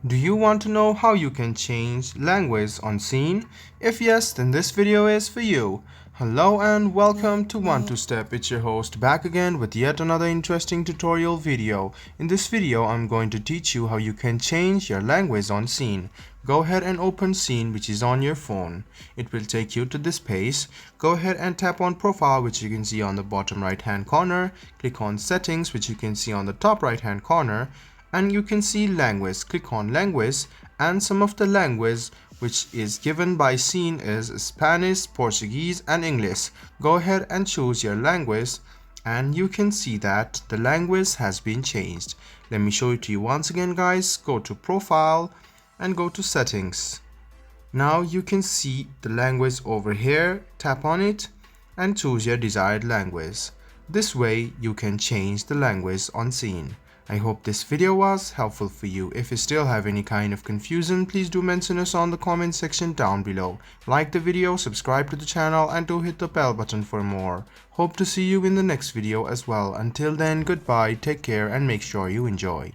Do you want to know how you can change language on Shein? If yes, then this video is for you. Hello and welcome to One Two Step. It's your host back again with yet another interesting tutorial video. In this video, I'm going to teach you how you can change your language on Shein. Go ahead and open Shein, which is on your phone. It will take you to this page. Go ahead and tap on Profile, which you can see on the bottom right hand corner. Click on Settings, which you can see on the top right hand corner. And you can see language. Click on language, and some of the language which is given by Shein is Spanish, Portuguese and English. Go ahead and choose your language, and you can see that the language has been changed. Let me show it to you once again, guys. Go to Profile and go to Settings. Now you can see the language over here. Tap on it and choose your desired language. This way you can change the language on Shein. I hope this video was helpful for you. If you still have any kind of confusion, please do mention us on the comment section down below. Like the video, subscribe to the channel and do hit the bell button for more. Hope to see you in the next video as well. Until then, goodbye, take care and make sure you enjoy.